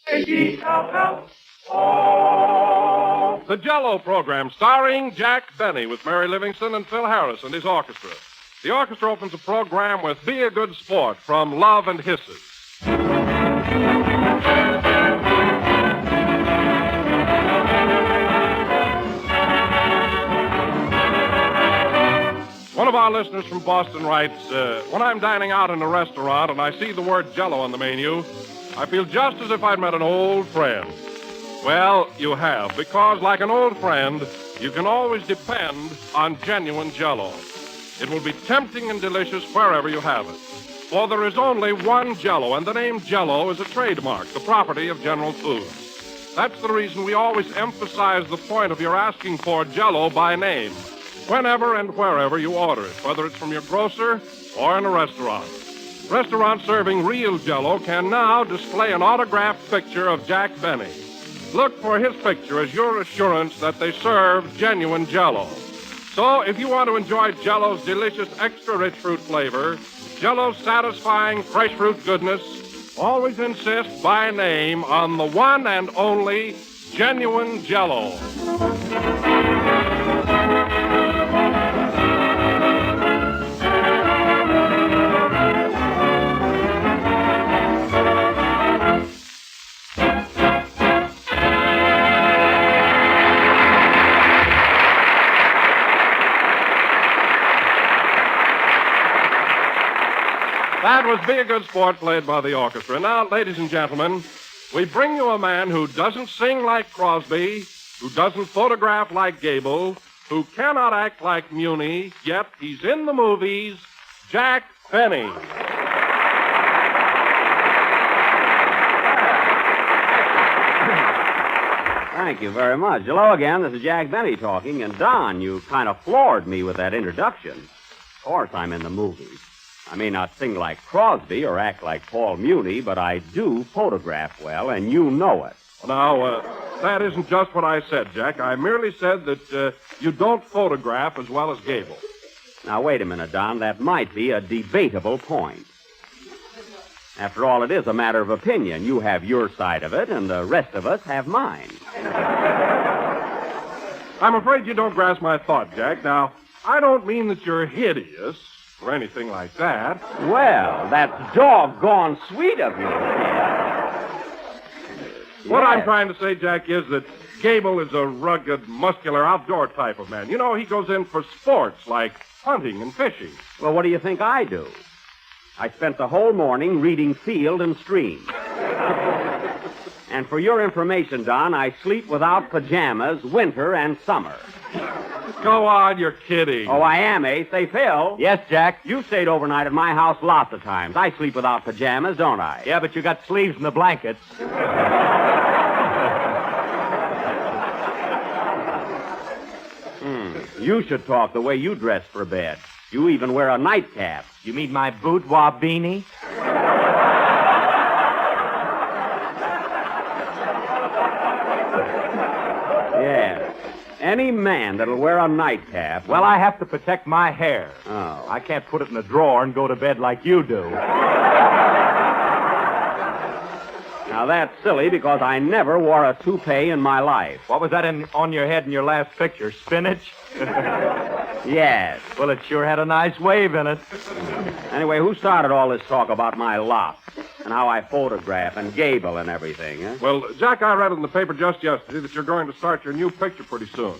H-E-L-L-O. The Jello Program, starring Jack Benny with Mary Livingston and Phil Harris and his orchestra. The orchestra opens the program with Be a Good Sport from Love and Hisses. One of our listeners from Boston writes, when I'm dining out in a restaurant and I see the word Jello on the menu, I feel just as if I'd met an old friend. Well, you have, because like an old friend, you can always depend on genuine Jello. It will be tempting and delicious wherever you have it. For there is only one Jello, and the name Jello is a trademark, the property of General Foods. That's the reason we always emphasize the point of your asking for Jello by name, whenever and wherever you order it, whether it's from your grocer or in a restaurant. Restaurants serving real Jello can now display an autographed picture of Jack Benny. Look for his picture as your assurance that they serve genuine Jello. So if you want to enjoy Jello's delicious extra-rich fruit flavor, Jello's satisfying fresh fruit goodness, always insist by name on the one and only genuine Jello. That was Be a Good Sport, played by the orchestra. Now, ladies and gentlemen, we bring you a man who doesn't sing like Crosby, who doesn't photograph like Gable, who cannot act like Muni, yet he's in the movies, Jack Benny. Thank you very much. Hello again, this is Jack Benny talking, and Don, you kind of floored me with that introduction. Of course I'm in the movies. I may not sing like Crosby or act like Paul Muni, but I do photograph well, and you know it. Now, that isn't just what I said, Jack. I merely said that you don't photograph as well as Gable. Now, wait a minute, Don. That might be a debatable point. After all, it is a matter of opinion. You have your side of it, and the rest of us have mine. I'm afraid you don't grasp my thought, Jack. Now, I don't mean that you're hideous or anything like that. Well, that's doggone sweet of you. What I'm trying to say, Jack, is that Gable is a rugged, muscular, outdoor type of man. You know, he goes in for sports like hunting and fishing. Well, what do you think I do? I spent the whole morning reading Field and Stream. And for your information, Don, I sleep without pajamas winter and summer. Go on, you're kidding. Oh, I am, eh? Say, Phil. Yes, Jack? You stayed overnight at my house lots of times. I sleep without pajamas, don't I? Yeah, but you got sleeves in the blankets. You should talk the way you dress for bed. You even wear a nightcap. You mean my boudoir beanie? Yeah. Any man that'll wear a nightcap... Well, I have to protect my hair. Oh. I can't put it in a drawer and go to bed like you do. Now, that's silly because I never wore a toupee in my life. What was that on your head in your last picture? Spinach? Yes. Well, it sure had a nice wave in it. Anyway, who started all this talk about my locks and how I photograph and Gable and everything, huh? Well, Jack, I read in the paper just yesterday that you're going to start your new picture pretty soon.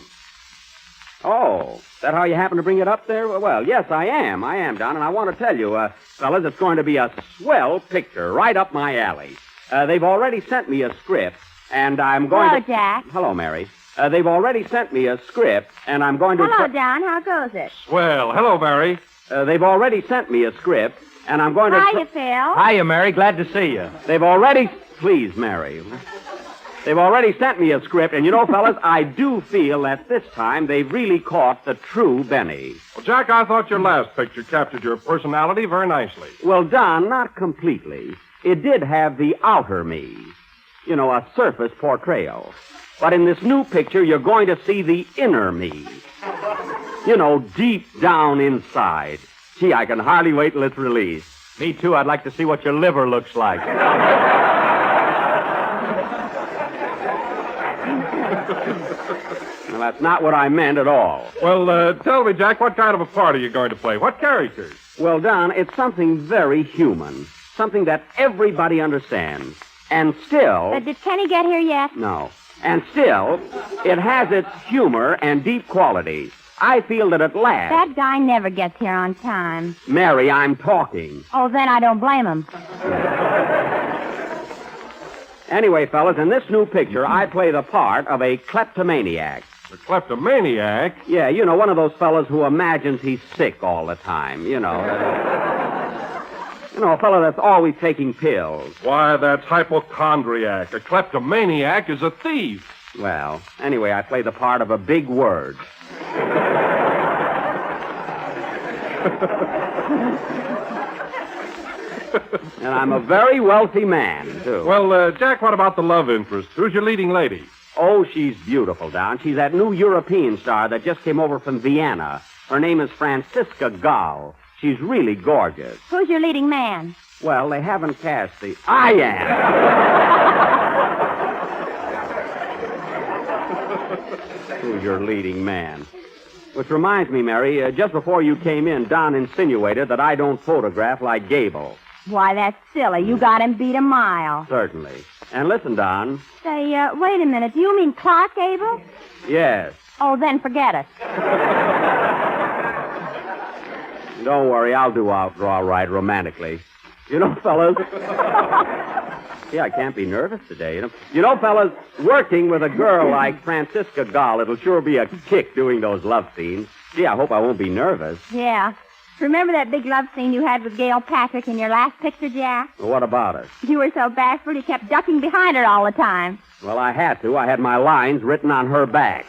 Oh, is that how you happen to bring it up there? Well, yes, I am, Don, and I want to tell you, fellas, it's going to be a swell picture right up my alley. They've already sent me a script, and I'm going Hello, Jack. Hello, Mary. They've already sent me a script, and I'm going to... Hello, Don. How goes it? Swell. Hello, Mary. They've already sent me a script, and I'm going to... Hiya, Phil. Hiya, Mary. Glad to see you. They've already... Please, Mary. They've already sent me a script, and you know, fellas, I do feel that this time they've really caught the true Benny. Well, Jack, I thought your last picture captured your personality very nicely. Well, Don, not completely. It did have the outer me. You know, a surface portrayal. But in this new picture, you're going to see the inner me. You know, deep down inside. Gee, I can hardly wait till it's released. Me too. I'd like to see what your liver looks like. Well, that's not what I meant at all. Well, tell me, Jack, what kind of a part are you going to play? What characters? Well, Don, it's something very human. Something that everybody understands. And still... Did Kenny get here yet? No. And still, it has its humor and deep qualities. I feel that at last... That guy never gets here on time. Mary, I'm talking. Oh, then I don't blame him. Anyway, fellas, in this new picture, I play the part of a kleptomaniac. A kleptomaniac? Yeah, you know, one of those fellas who imagines he's sick all the time, you know. A fellow that's always taking pills. Why, that's hypochondriac. A kleptomaniac is a thief. Well, anyway, I play the part of a big word. And I'm a very wealthy man, too. Well, Jack, what about the love interest? Who's your leading lady? Oh, she's beautiful, Don. She's that new European star that just came over from Vienna. Her name is Franziska Gall. She's really gorgeous. Who's your leading man? Well, they haven't cast the... I am! Who's your leading man? Which reminds me, Mary, just before you came in, Don insinuated that I don't photograph like Gable. Why, that's silly. You got him beat a mile. Certainly. And listen, Don. Say, wait a minute. Do you mean Clark Gable? Yes. Oh, then forget it. Don't worry, I'll do all right romantically. You know, fellas... See, I can't be nervous today. You know, fellas, working with a girl like Franziska Gall, it'll sure be a kick doing those love scenes. Gee, I hope I won't be nervous. Yeah. Remember that big love scene you had with Gail Patrick in your last picture, Jack? Well, what about it? You were so bashful you kept ducking behind her all the time. Well, I had to. I had my lines written on her back.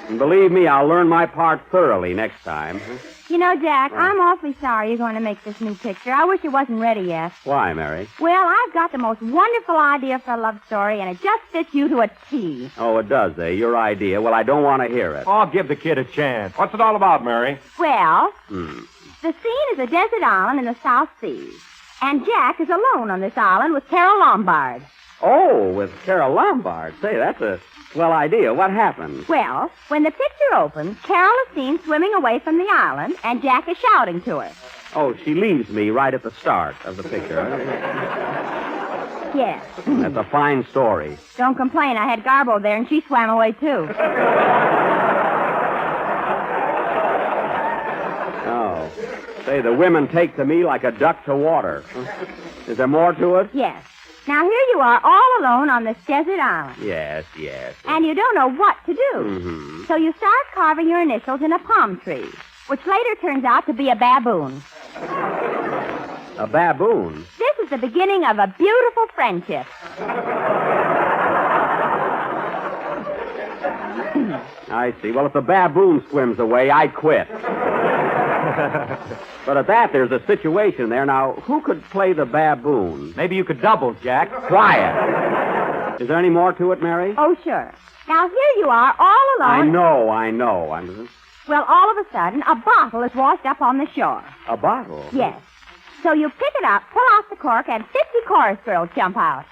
And believe me, I'll learn my part thoroughly next time. You know, Jack, I'm awfully sorry you're going to make this new picture. I wish it wasn't ready yet. Why, Mary? Well, I've got the most wonderful idea for a love story, and it just fits you to a T. Oh, it does, eh? Your idea. Well, I don't want to hear it. Oh, give the kid a chance. What's it all about, Mary? Well, the scene is a desert island in the South Seas, and Jack is alone on this island with Carol Lombard. Oh, with Carol Lombard. Say, that's a swell idea. What happened? Well, when the picture opens, Carol is seen swimming away from the island, and Jack is shouting to her. Oh, she leaves me right at the start of the picture. Yes. That's a fine story. Don't complain. I had Garbo there, and she swam away, too. Oh. Say, the women take to me like a duck to water. Is there more to it? Yes. Now, here you are all alone on this desert island. Yes. And you don't know what to do. Mm-hmm. So you start carving your initials in a palm tree, which later turns out to be a baboon. A baboon? This is the beginning of a beautiful friendship. I see. Well, if the baboon swims away, I quit. But at that, there's a situation there. Now, who could play the baboon? Maybe you could double, Jack. Quiet. Is there any more to it, Mary? Oh, sure. Now, here you are, all alone. I know. Well, all of a sudden, a bottle is washed up on the shore. A bottle? Yes. So you pick it up, pull off the cork, and 50 chorus girls jump out.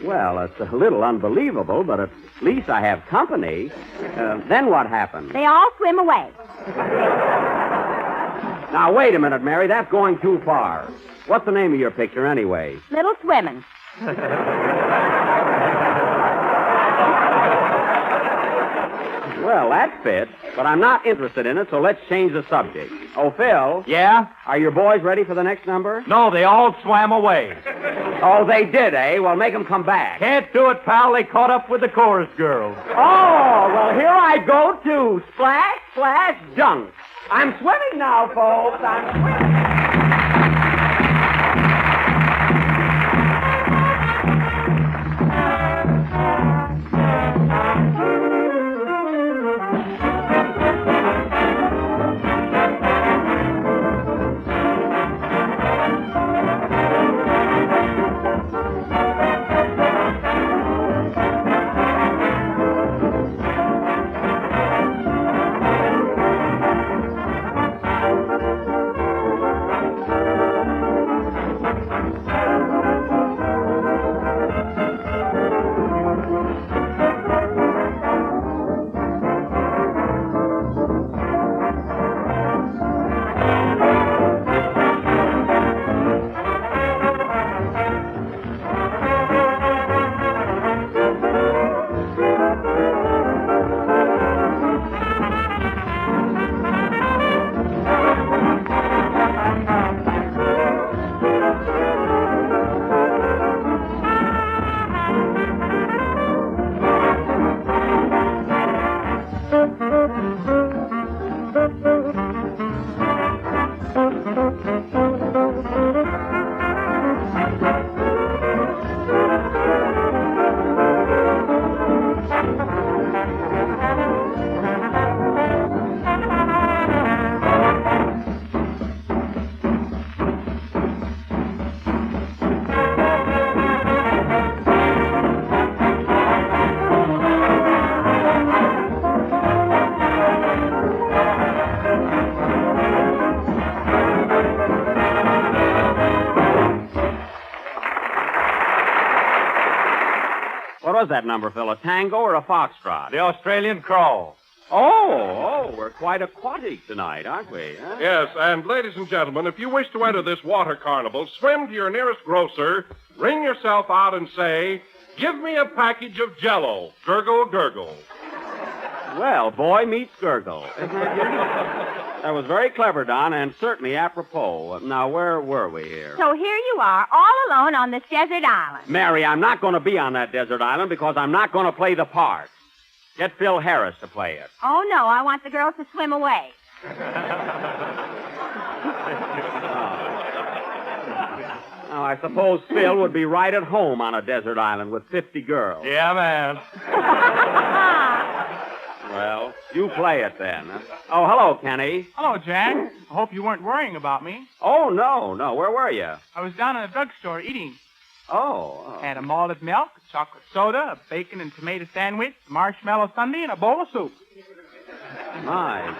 Well, it's a little unbelievable, but at least I have company. Then what happens? They all swim away. Now, wait a minute, Mary. That's going too far. What's the name of your picture, anyway? Little swimming. Well, that fits, but I'm not interested in it, so let's change the subject. Oh, Phil. Yeah? Are your boys ready for the next number? No, they all swam away. Oh, they did, eh? Well, make them come back. Can't do it, pal. They caught up with the chorus girls. Oh, well, here I go, too. Splash, splash, dunk. I'm swimming now, folks. I'm swimming. What was that number, Phil? A tango or a foxtrot? The Australian crawl. Oh, we're quite aquatic tonight, aren't we? Huh? Yes, and ladies and gentlemen, if you wish to enter this water carnival, swim to your nearest grocer, wring yourself out and say, "Give me a package of Jello. Gurgle, gurgle." Well, boy meets gurgle. That was very clever, Don, and certainly apropos. Now, where were we here? So here you are, all alone on this desert island. Mary, I'm not going to be on that desert island because I'm not going to play the part. Get Phil Harris to play it. Oh, no, I want the girls to swim away. Now, I suppose Phil would be right at home on a desert island with 50 girls. Yeah, man. Well, you play it then. Oh, hello, Kenny. Hello, Jack. I hope you weren't worrying about me. Oh, no. Where were you? I was down in the drugstore eating. Oh. Had a malted milk, a chocolate soda, a bacon and tomato sandwich, a marshmallow sundae, and a bowl of soup. My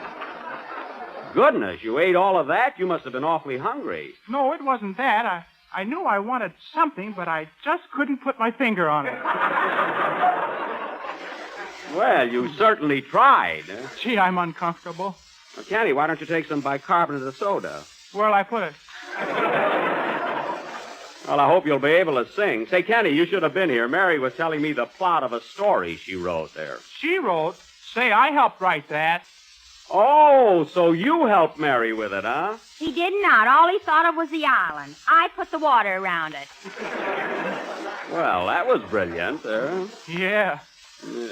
goodness, you ate all of that? You must have been awfully hungry. No, it wasn't that. I knew I wanted something, but I just couldn't put my finger on it. Well, you certainly tried. Gee, I'm uncomfortable. Well, Kenny, why don't you take some bicarbonate of soda? Where'll I put it? Well, I hope you'll be able to sing. Say, Kenny, you should have been here. Mary was telling me the plot of a story she wrote there. She wrote. Say, I helped write that. Oh, so you helped Mary with it, huh? He did not. All he thought of was the island. I put the water around it. Well, that was brilliant. Yeah.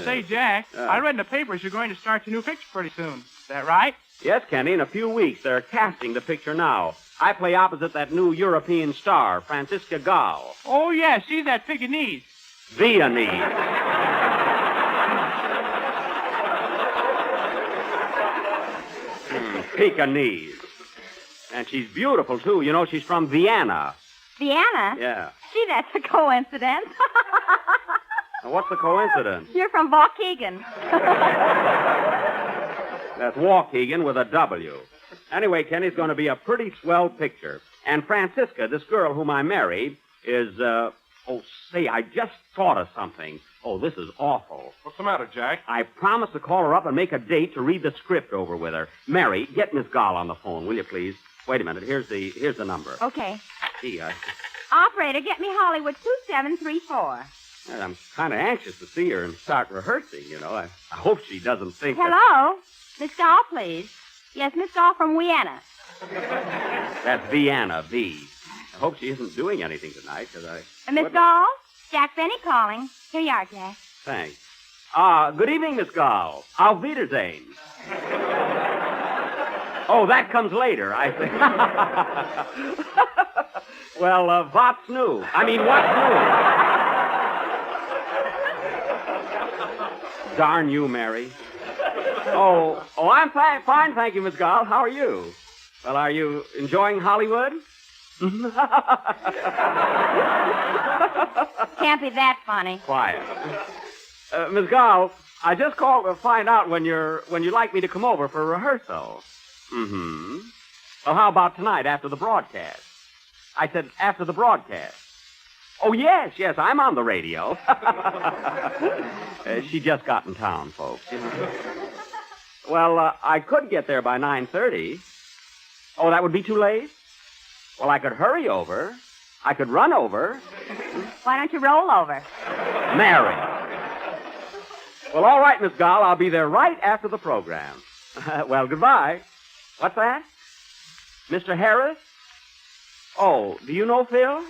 Say, Jack, I read in the papers you're going to start your new picture pretty soon. Is that right? Yes, Kenny, in a few weeks. They're casting the picture now. I play opposite that new European star, Francisca Gall. Oh, yeah, she's that Pekingese. Viennese. Pekingese. And she's beautiful, too. You know, she's from Vienna. Vienna? Yeah. Gee, that's a coincidence. Now, what's the coincidence? You're from Waukegan. That's Waukegan with a W. Anyway, Kenny's going to be a pretty swell picture. And Francisca, this girl whom I married, is, I just thought of something. Oh, this is awful. What's the matter, Jack? I promised to call her up and make a date to read the script over with her. Mary, get Miss Gall on the phone, will you, please? Wait a minute. Here's the number. Okay. Gee, Operator, get me Hollywood 2734. I'm kind of anxious to see her and start rehearsing, you know. I hope she doesn't think Hello? Miss Gall, please. Yes, Miss Gall from Vienna. That's Vienna, V. I hope she isn't doing anything tonight, because Miss Gall? Jack Benny calling. Here you are, Jack. Thanks. Good evening, Miss Gall. Auf Wiedersehen. Oh, that comes later, I think. Well, what's new? I mean, what's new? Darn you, Mary. Oh, I'm fine, thank you, Miss Gall. How are you? Well, are you enjoying Hollywood? Can't be that funny. Quiet. Miss Gall, I just called to find out when you'd like me to come over for rehearsal. Mm-hmm. Well, how about tonight after the broadcast? I said after the broadcast. Oh, yes, I'm on the radio. She just got in town, folks. Well, I could get there by 9:30. Oh, that would be too late? Well, I could hurry over. I could run over. Why don't you roll over? Mary. Well, all right, Miss Gall. I'll be there right after the program. Well, goodbye. What's that? Mr. Harris? Oh, do you know Phil?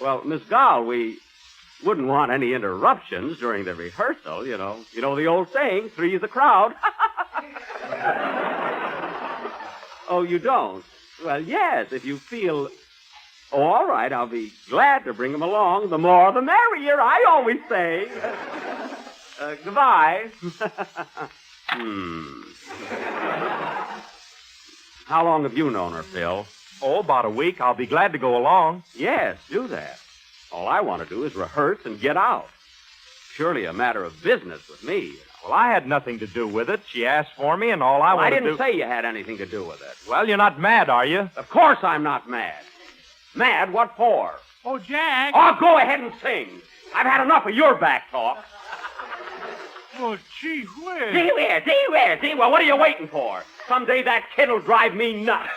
Well, Miss Gall, we wouldn't want any interruptions during the rehearsal, you know. You know the old saying, 3 is a crowd. Oh, you don't? Well, yes, if you feel... Oh, all right, I'll be glad to bring them along. The more, the merrier, I always say. Goodbye. How long have you known her, Phil? Oh, about a week. I'll be glad to go along. Yes, do that. All I want to do is rehearse and get out. Surely a matter of business with me. Well, I had nothing to do with it. She asked for me, and all I wanted to do... I didn't say you had anything to do with it. Well, you're not mad, are you? Of course I'm not mad. Mad? What for? Oh, Jack. Oh, go ahead and sing. I've had enough of your back talk. Oh, gee whiz. Gee whiz. Well, what are you waiting for? Someday that kid will drive me nuts.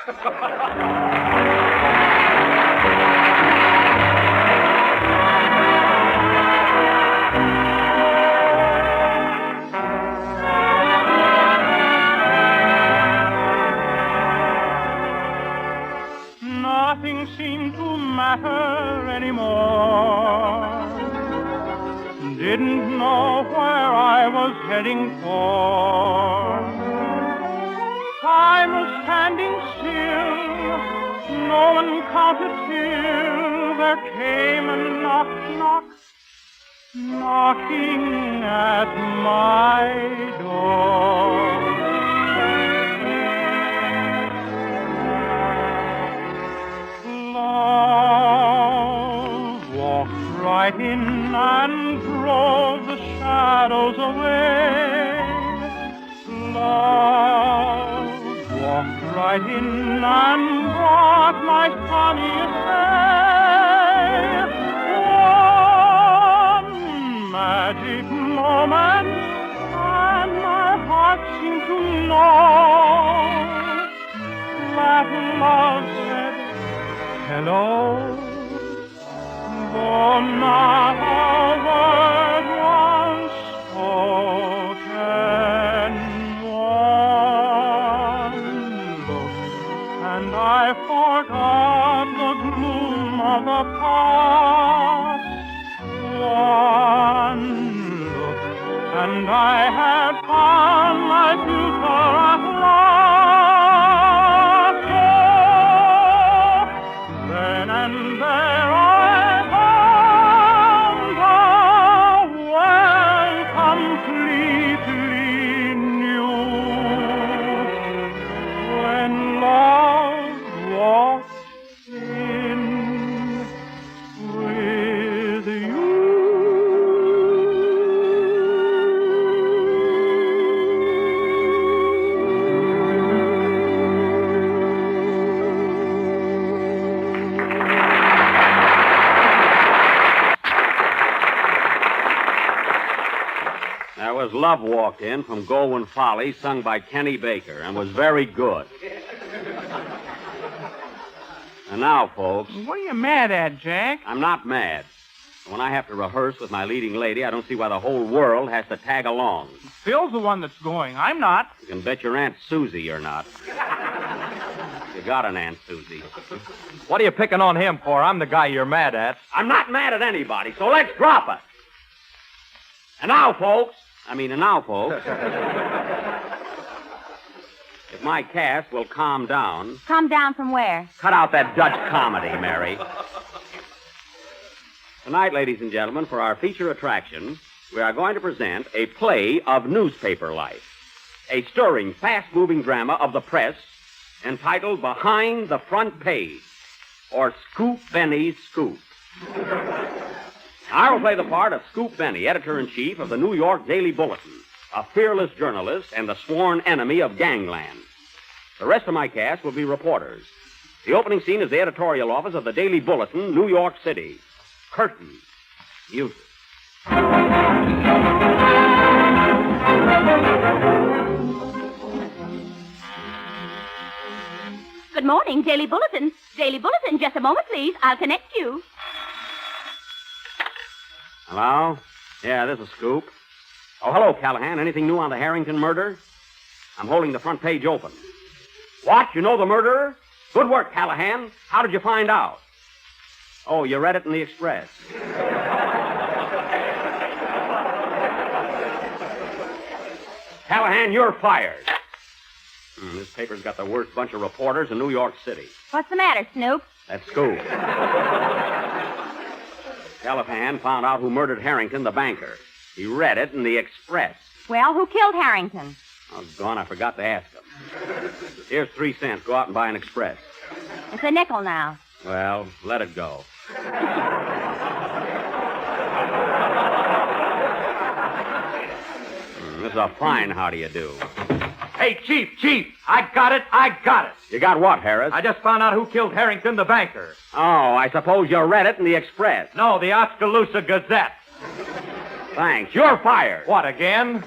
Nothing seemed to matter anymore. Didn't know where I was heading for. Time was standing still. No one counted till there came a knock, knocking at my door. Love walked right in and drove the shadows away. Love walked right in and brought my sunniest day. One magic moment, and my heart seemed to know that love said hello. Though not a word was spoken, one look, and I forgot the gloom of the past. One look, and I had found my future at last. Oh, then and there I found a world completely new. When love walks in with you. That was Love Walked In from Goldwyn Follies, sung by Kenny Baker, and was very good. And now, folks, What are you mad at, Jack? I'm not mad. When I have to rehearse with my leading lady, I don't see why the whole world has to tag along. Phil's the one that's going. I'm not. You can bet your Aunt Susie you're not. You got an Aunt Susie. What are you picking on him for? I'm the guy you're mad at. I'm not mad at anybody, so let's drop it. And now, folks, if my cast will calm down. Calm down from where? Cut out that Dutch comedy, Mary. Tonight, ladies and gentlemen, for our feature attraction, we are going to present a play of newspaper life. A stirring, fast-moving drama of the press entitled Behind the Front Page, or Scoop Benny's Scoop. I will play the part of Scoop Benny, editor-in-chief of the New York Daily Bulletin, a fearless journalist and the sworn enemy of gangland. The rest of my cast will be reporters. The opening scene is the editorial office of the Daily Bulletin, New York City. Curtain. Music. Good morning, Daily Bulletin. Daily Bulletin, just a moment, please. I'll connect you. Hello? Yeah, this is Scoop. Oh, hello, Callahan. Anything new on the Harrington murder? I'm holding the front page open. What? You know the murderer? Good work, Callahan. How did you find out? Oh, you read it in the Express. Callahan, you're fired. This paper's got the worst bunch of reporters in New York City. What's the matter, Snoop? That's school. Callahan found out who murdered Harrington, the banker. He read it in the Express. Well, who killed Harrington? Oh, gone. I forgot to ask him. Here's 3 cents. Go out and buy an Express. It's a nickel now. Well, let it go. This is a fine how do you do. Hey, Chief, I got it. You got what, Harris? I just found out who killed Harrington, the banker. Oh, I suppose you read it in the Express. No, the Oskaloosa Gazette. Thanks. You're fired. What, again?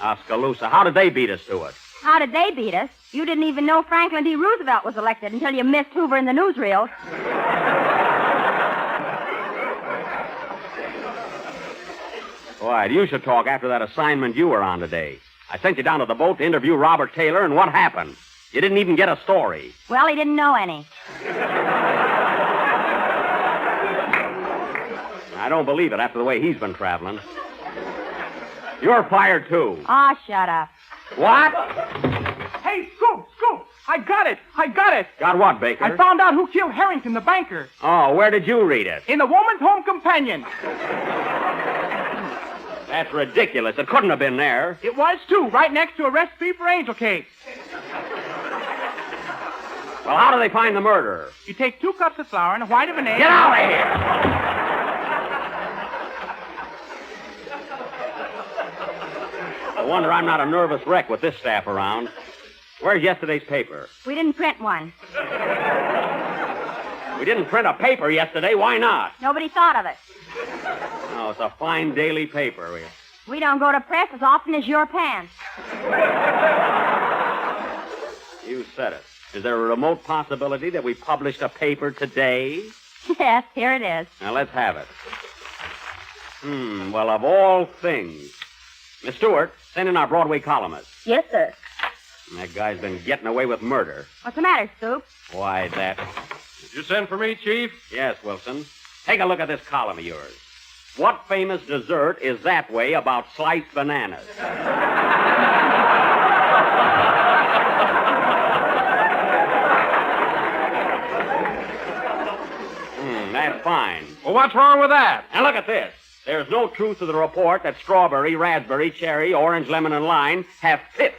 Oskaloosa. How did they beat us to it? How did they beat us? You didn't even know Franklin D. Roosevelt was elected until you missed Hoover in the newsreels. Boy, you should talk after that assignment you were on today. I sent you down to the boat to interview Robert Taylor, and what happened? You didn't even get a story. Well, he didn't know any. I don't believe it after the way he's been traveling. You're fired, too. Oh, shut up. What? Hey, Scoop! I got it! Got what, Baker? I found out who killed Harrington, the banker. Oh, where did you read it? In the Woman's Home Companion. That's ridiculous. It couldn't have been there. It was, too, right next to a recipe for angel cake. Well, how do they find the murderer? You take 2 cups of flour and a white of an egg. Get out of here! I wonder I'm not a nervous wreck with this staff around. Where's yesterday's paper? We didn't print one. We didn't print a paper yesterday. Why not? Nobody thought of it. Oh, it's a fine daily paper. We don't go to press as often as your pants. You said it. Is there a remote possibility that we published a paper today? Yes, here it is. Now, let's have it. Well, of all things. Miss Stewart, send in our Broadway columnist. Yes, sir. That guy's been getting away with murder. What's the matter, Scoop? Why, that... Did you send for me, Chief? Yes, Wilson. Take a look at this column of yours. What famous dessert is that way about sliced bananas? That's fine. Well, what's wrong with that? And look at this. There's no truth to the report that strawberry, raspberry, cherry, orange, lemon, and lime have pips.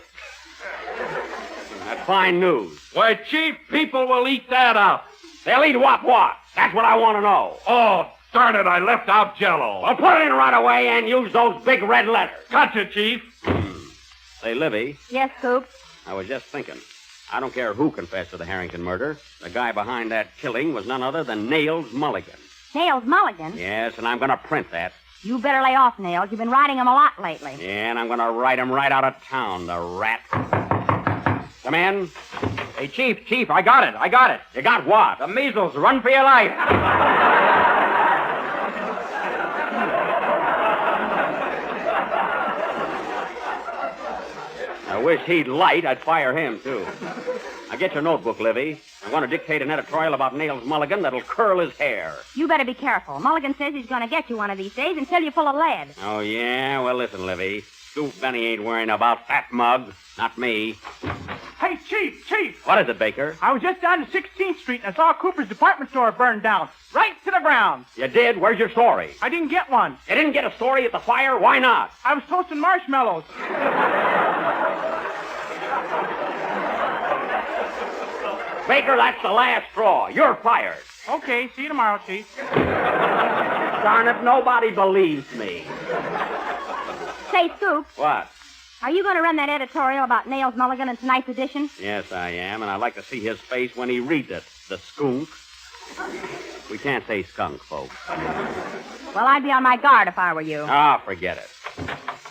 That's fine news. Why, Chief, people will eat that up. They'll eat what? That's what I want to know. Oh, darn it, I left out Jello. Well, put it in right away and use those big red letters. Gotcha, Chief. Say, Livy, Yes, Scoop. I was just thinking. I don't care who confessed to the Harrington murder. The guy behind that killing was none other than Nails Mulligan. Nails Mulligan? Yes, and I'm going to print that. You better lay off, Nails. You've been riding him a lot lately. Yeah, and I'm going to write him right out of town, the rat. Come in. Hey, Chief, I got it. You got what? The measles. Run for your life. I wish he'd light. I'd fire him, too. Now, get your notebook, Livy. I'm going to dictate an editorial about Nails Mulligan that'll curl his hair. You better be careful. Mulligan says he's going to get you one of these days and fill you full of lead. Oh, yeah? Well, listen, Livy. Scoop Benny ain't worrying about that mug. Not me. Hey, Chief! What is it, Baker? I was just down to 16th Street and I saw Cooper's department store burned down. Right to the ground. You did? Where's your story? I didn't get one. You didn't get a story at the fire? Why not? I was toasting marshmallows. Baker, that's the last straw. You're fired. Okay, see you tomorrow, Chief. Darn it, nobody believes me. Say, Scoop, What? are you going to run that editorial about Nails Mulligan in tonight's edition? Yes, I am, and I'd like to see his face when he reads it. The skunk. We can't say skunk, folks. Well, I'd be on my guard if I were you. Ah, forget it.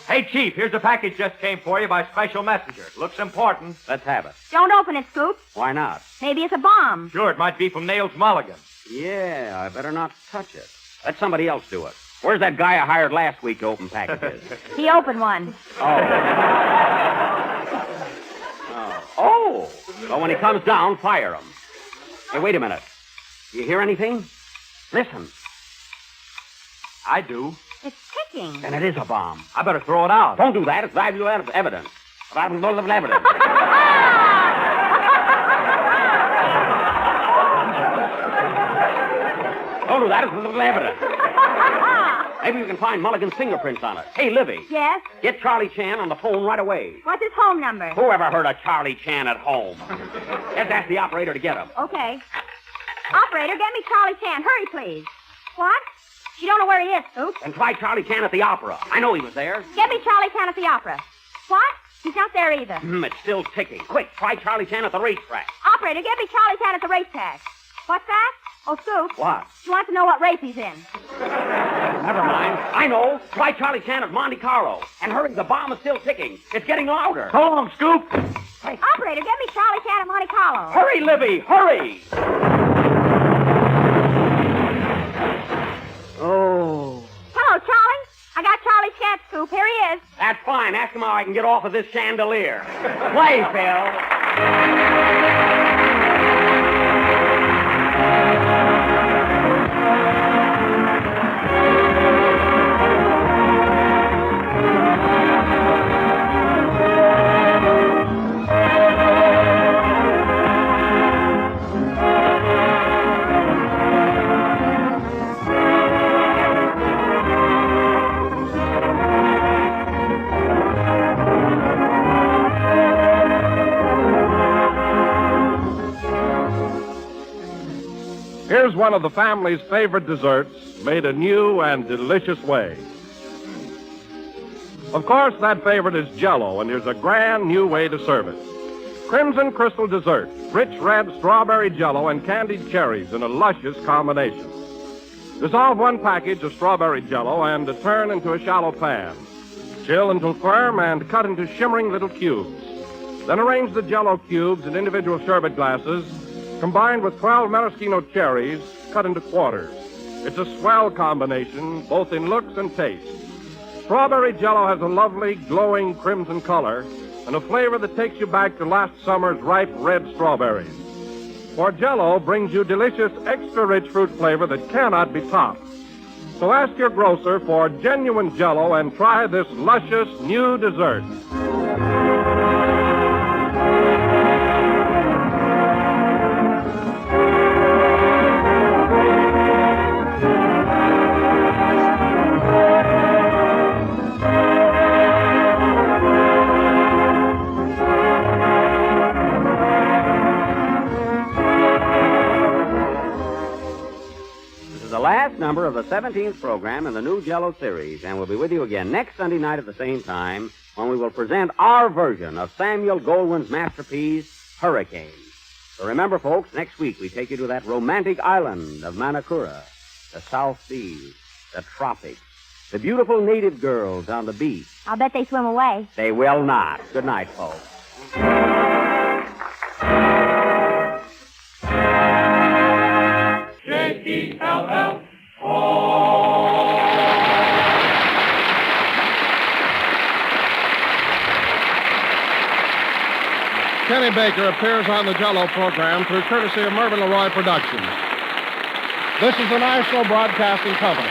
Hey, Chief, here's a package just came for you by special messenger. Looks important. Let's have it. Don't open it, Scoop. Why not? Maybe it's a bomb. Sure, it might be from Nails Mulligan. Yeah, I better not touch it. Let somebody else do it. Where's that guy I hired last week to open packages? He opened one. Oh. Well, when he comes down, fire him. Hey, wait a minute. You hear anything? Listen. I do. It's ticking. Then it is a bomb. I better throw it out. Don't do that. It's valuable evidence. Don't do that. It's evidence. Maybe you can find Mulligan's fingerprints on it. Hey, Livy. Yes? Get Charlie Chan on the phone right away. What's his home number? Who ever heard of Charlie Chan at home? Just ask the operator to get him. Okay. Operator, get me Charlie Chan. Hurry, please. What? You don't know where he is, Spook. And try Charlie Chan at the opera. I know he was there. Get me Charlie Chan at the opera. What? He's not there either. It's still ticking. Quick, try Charlie Chan at the racetrack. Operator, get me Charlie Chan at the racetrack. What's that? Oh, Spook. What? She wants to know what race he's in. Never mind. I know. Try Charlie Chan at Monte Carlo. And hurry, the bomb is still ticking. It's getting louder. So long, Scoop. Hey. Operator, get me Charlie Chan at Monte Carlo. Hurry, Livy, hurry! Oh. Hello, Charlie. I got Charlie Chan, Scoop. Here he is. That's fine. Ask him how I can get off of this chandelier. Play, Phil. Here's one of the family's favorite desserts made a new and delicious way. Of course, that favorite is Jello, and here's a grand new way to serve it. Crimson Crystal Dessert, rich red strawberry Jello and candied cherries in a luscious combination. Dissolve one package of strawberry Jello and turn into a shallow pan. Chill until firm and cut into shimmering little cubes. Then arrange the Jello cubes in individual sherbet glasses, combined with 12 maraschino cherries cut into quarters. It's a swell combination, both in looks and taste. Strawberry Jello has a lovely, glowing crimson color and a flavor that takes you back to last summer's ripe red strawberries. For Jello brings you delicious, extra-rich fruit flavor that cannot be topped. So ask your grocer for genuine Jello and try this luscious new dessert. Number of the 17th program in the new Jello series, and we'll be with you again next Sunday night at the same time when we will present our version of Samuel Goldwyn's masterpiece, Hurricane. So remember, folks, next week we take you to that romantic island of Manakura, the South Seas, the tropics, the beautiful native girls on the beach. I'll bet they swim away. They will not. Good night, folks. J-E-L-L. Kenny Baker appears on the Jello program through courtesy of Mervyn LeRoy Productions. This is the National Broadcasting Company.